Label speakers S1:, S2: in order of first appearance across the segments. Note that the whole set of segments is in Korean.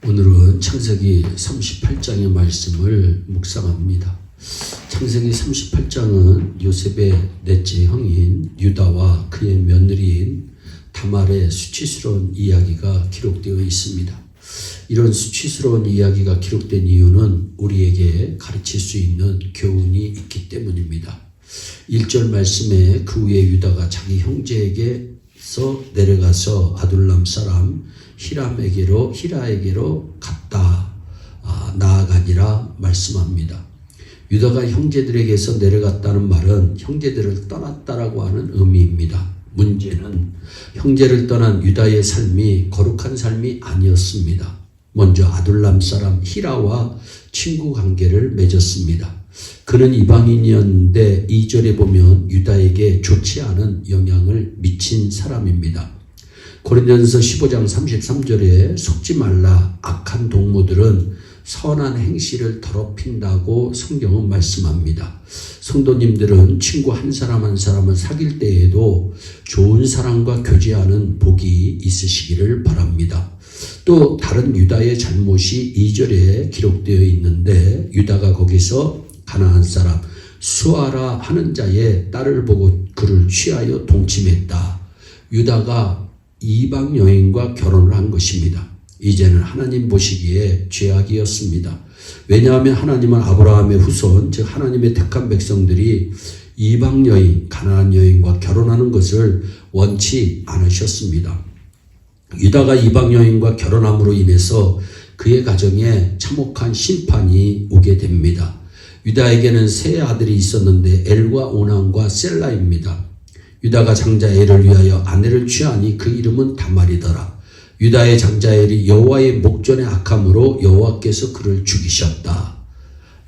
S1: 오늘은 창세기 38장의 말씀을 묵상합니다. 창세기 38장은 요셉의 넷째 형인 유다와 그의 며느리인 다말의 수치스러운 이야기가 기록되어 있습니다. 이런 수치스러운 이야기가 기록된 이유는 우리에게 가르칠 수 있는 교훈이 있기 때문입니다. 1절 말씀에 그 후에 유다가 자기 형제에게서 내려가서 아둘람 사람 히라에게로 갔다 나아가니라 말씀합니다. 유다가 형제들에게서 내려갔다는 말은 형제들을 떠났다라고 하는 의미입니다. 문제는 형제를 떠난 유다의 삶이 거룩한 삶이 아니었습니다. 먼저 아둘람 사람 히라와 친구 관계를 맺었습니다. 그는 이방인이었는데 2절에 보면 유다에게 좋지 않은 영향을 미친 사람입니다. 고린도전서 15장 33절에 속지 말라 악한 동무들은 선한 행실을 더럽힌다고 성경은 말씀합니다. 성도님들은 친구 한 사람 한 사람을 사귈 때에도 좋은 사람과 교제하는 복이 있으시기를 바랍니다. 또 다른 유다의 잘못이 2절에 기록되어 있는데 유다가 거기서 가나안 사람 수아라 하는 자의 딸을 보고 그를 취하여 동침했다. 유다가 이방 여인과 결혼을 한 것입니다. 이제는 하나님 보시기에 죄악이었습니다. 왜냐하면 하나님은 아브라함의 후손, 즉 하나님의 택한 백성들이 이방 여인, 가나안 여인과 결혼하는 것을 원치 않으셨습니다. 유다가 이방 여인과 결혼함으로 인해서 그의 가정에 참혹한 심판이 오게 됩니다. 유다에게는 세 아들이 있었는데 엘과 오난과 셀라입니다. 유다가 장자 엘을 위하여 아내를 취하니 그 이름은 다말이더라. 유다의 장자 엘이 여호와의 목전에 악함으로 여호와께서 그를 죽이셨다.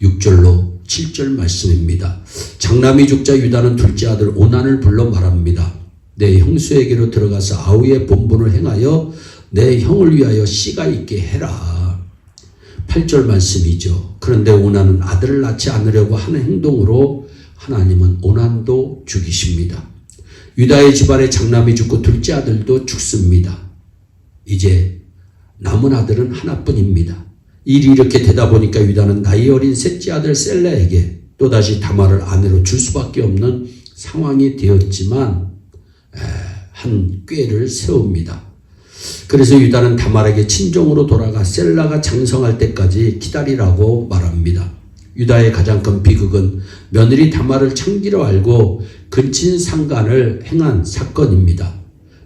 S1: 6절로 7절 말씀입니다. 장남이 죽자 유다는 둘째 아들 오난을 불러 말합니다. 내 형수에게로 들어가서 아우의 본분을 행하여 내 형을 위하여 씨가 있게 해라. 8절 말씀이죠. 그런데 오난은 아들을 낳지 않으려고 하는 행동으로 하나님은 오난도 죽이십니다. 유다의 집안에 장남이 죽고 둘째 아들도 죽습니다. 이제 남은 아들은 하나뿐입니다. 일이 이렇게 되다 보니까 유다는 나이 어린 셋째 아들 셀라에게 또다시 다말을 아내로 줄 수밖에 없는 상황이 되었지만 한 꾀를 세웁니다. 그래서 유다는 다말에게 친정으로 돌아가 셀라가 장성할 때까지 기다리라고 말합니다. 유다의 가장 큰 비극은 며느리 다말을 창기로 알고 근친상간을 행한 사건입니다.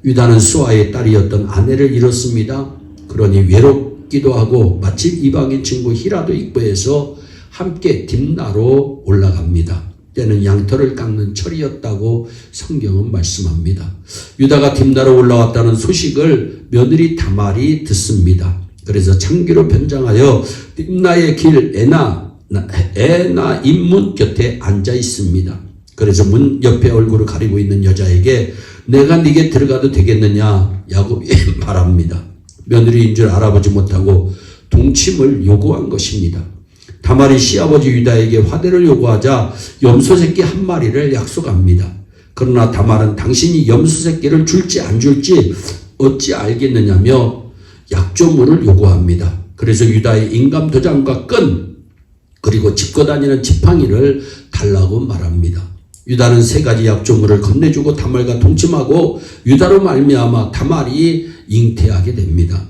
S1: 유다는 수아의 딸이었던 아내를 잃었습니다. 그러니 외롭기도 하고 마침 이방인 친구 히라도 있고 해서 함께 딥나로 올라갑니다. 때는 양털을 깎는 철이었다고 성경은 말씀합니다. 유다가 딥나로 올라왔다는 소식을 며느리 다말이 듣습니다. 그래서 창기로 변장하여 딥나의 길 에나 인문 곁에 앉아 있습니다. 그래서 문 옆에 얼굴을 가리고 있는 여자에게 내가 네게 들어가도 되겠느냐 야곱이 말합니다. 며느리인 줄 알아보지 못하고 동침을 요구한 것입니다. 다말이 시아버지 유다에게 화대를 요구하자 염소 새끼 한 마리를 약속합니다. 그러나 다말은 당신이 염소 새끼를 줄지 안 줄지 어찌 알겠느냐며 약조물을 요구합니다. 그래서 유다의 인감 도장과 끈 그리고 짚고 다니는 지팡이를 달라고 말합니다. 유다는 세 가지 약조물을 건네주고 다말과 동침하고 유다로 말미암아 다말이 잉태하게 됩니다.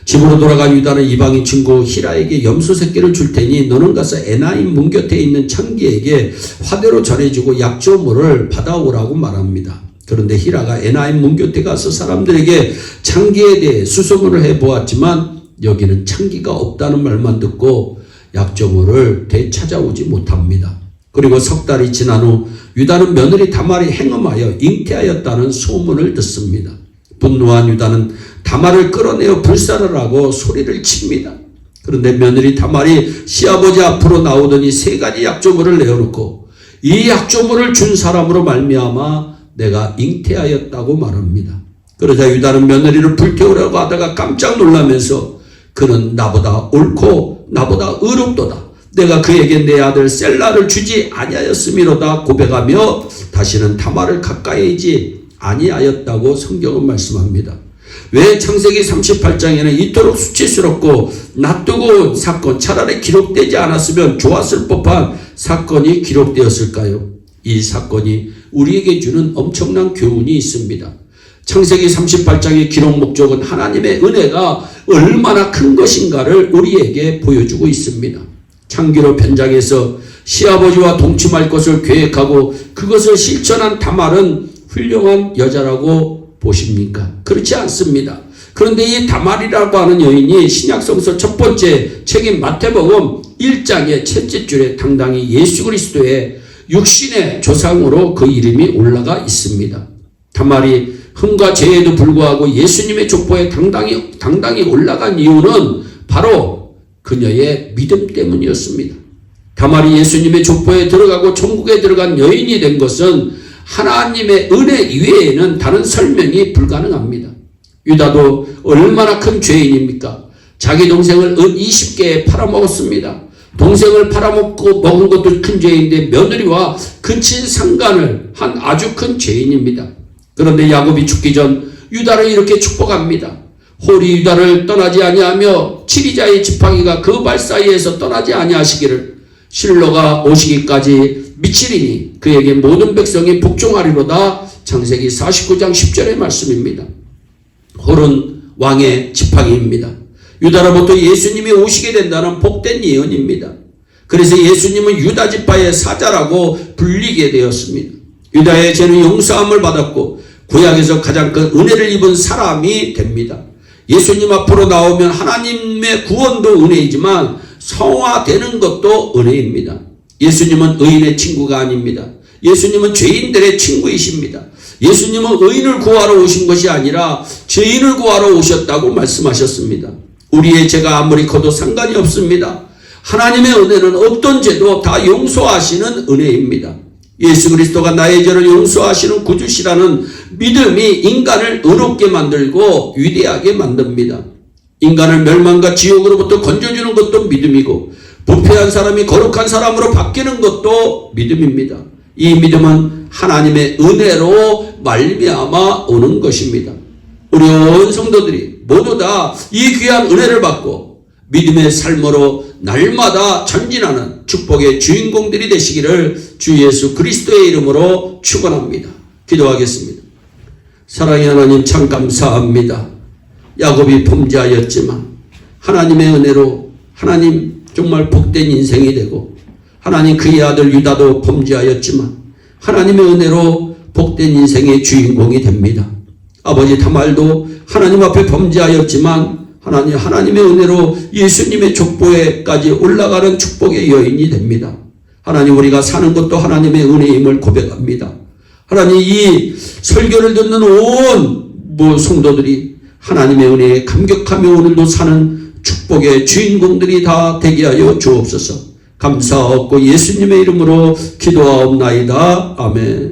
S1: 집으로 돌아간 유다는 이방인 친구 히라에게 염소 새끼를 줄 테니 너는 가서 에나임 문 곁에 있는 창기에게 화대로 전해주고 약조물을 받아오라고 말합니다. 그런데 히라가 에나임 문 곁에 가서 사람들에게 창기에 대해 수소문을 해보았지만 여기는 창기가 없다는 말만 듣고 약조물을 되찾아오지 못합니다. 그리고 석 달이 지난 후 유다는 며느리 다말이 행음하여 잉태하였다는 소문을 듣습니다. 분노한 유다는 다말을 끌어내어 불살을 하고 소리를 칩니다. 그런데 며느리 다말이 시아버지 앞으로 나오더니 세 가지 약조물을 내어놓고 이 약조물을 준 사람으로 말미암아 내가 잉태하였다고 말합니다. 그러자 유다는 며느리를 불태우려고 하다가 깜짝 놀라면서 그는 나보다 옳고 나보다 의롭도다. 내가 그에게 내 아들 셀라를 주지 아니하였음이로다 고백하며 다시는 다말을 가까이지 아니하였다고 성경은 말씀합니다. 왜 창세기 38장에는 이토록 수치스럽고 낯뜨거운 사건, 차라리 기록되지 않았으면 좋았을 법한 사건이 기록되었을까요? 이 사건이 우리에게 주는 엄청난 교훈이 있습니다. 창세기 38장의 기록 목적은 하나님의 은혜가 얼마나 큰 것인가를 우리에게 보여주고 있습니다. 창기로 편장에서 시아버지와 동침할 것을 계획하고 그것을 실천한 다말은 훌륭한 여자라고 보십니까? 그렇지 않습니다. 그런데 이 다말이라고 하는 여인이 신약성서 첫 번째 책인 마태복음 1장의 첫째 줄에 당당히 예수 그리스도의 육신의 조상으로 그 이름이 올라가 있습니다. 다말이 흠과 죄에도 불구하고 예수님의 족보에 당당히 올라간 이유는 바로 그녀의 믿음 때문이었습니다. 다말이 예수님의 족보에 들어가고 천국에 들어간 여인이 된 것은 하나님의 은혜 이외에는 다른 설명이 불가능합니다. 유다도 얼마나 큰 죄인입니까? 자기 동생을 은 20개에 팔아먹었습니다. 동생을 팔아먹고 먹은 것도 큰 죄인데 며느리와 근친 상간을 한 아주 큰 죄인입니다. 그런데 야곱이 죽기 전 유다를 이렇게 축복합니다. 홀이 유다를 떠나지 아니하며 치리자의 지팡이가 그 발 사이에서 떠나지 아니하시기를 실로가 오시기까지 미치리니 그에게 모든 백성이 복종하리로다. 창세기 49장 10절의 말씀입니다. 홀은 왕의 지팡이입니다. 유다로부터 예수님이 오시게 된다는 복된 예언입니다. 그래서 예수님은 유다 지파의 사자라고 불리게 되었습니다. 유다의 죄는 용서함을 받았고 구약에서 가장 큰 은혜를 입은 사람이 됩니다. 예수님 앞으로 나오면 하나님의 구원도 은혜이지만 성화되는 것도 은혜입니다. 예수님은 의인의 친구가 아닙니다. 예수님은 죄인들의 친구이십니다. 예수님은 의인을 구하러 오신 것이 아니라 죄인을 구하러 오셨다고 말씀하셨습니다. 우리의 죄가 아무리 커도 상관이 없습니다. 하나님의 은혜는 어떤 죄도 다 용서하시는 은혜입니다. 예수 그리스도가 나의 죄를 용서하시는 구주시라는 믿음이 인간을 의롭게 만들고 위대하게 만듭니다. 인간을 멸망과 지옥으로부터 건져주는 것도 믿음이고 부패한 사람이 거룩한 사람으로 바뀌는 것도 믿음입니다. 이 믿음은 하나님의 은혜로 말미암아 오는 것입니다. 우리 온 성도들이 모두 다 이 귀한 은혜를 받고 믿음의 삶으로 날마다 전진하는 축복의 주인공들이 되시기를 주 예수 그리스도의 이름으로 축원합니다. 기도하겠습니다. 사랑의 하나님 참 감사합니다. 야곱이 범죄하였지만 하나님의 은혜로 하나님 정말 복된 인생이 되고 하나님 그의 아들 유다도 범죄하였지만 하나님의 은혜로 복된 인생의 주인공이 됩니다. 아버지 다말도 하나님 앞에 범죄하였지만 하나님의 은혜로 예수님의 족보에까지 올라가는 축복의 여인이 됩니다. 하나님 우리가 사는 것도 하나님의 은혜임을 고백합니다. 하나님 이 설교를 듣는 온 성도들이 하나님의 은혜에 감격하며 오늘도 사는 축복의 주인공들이 다 되게 하여 주옵소서. 감사하옵고 예수님의 이름으로 기도하옵나이다. 아멘.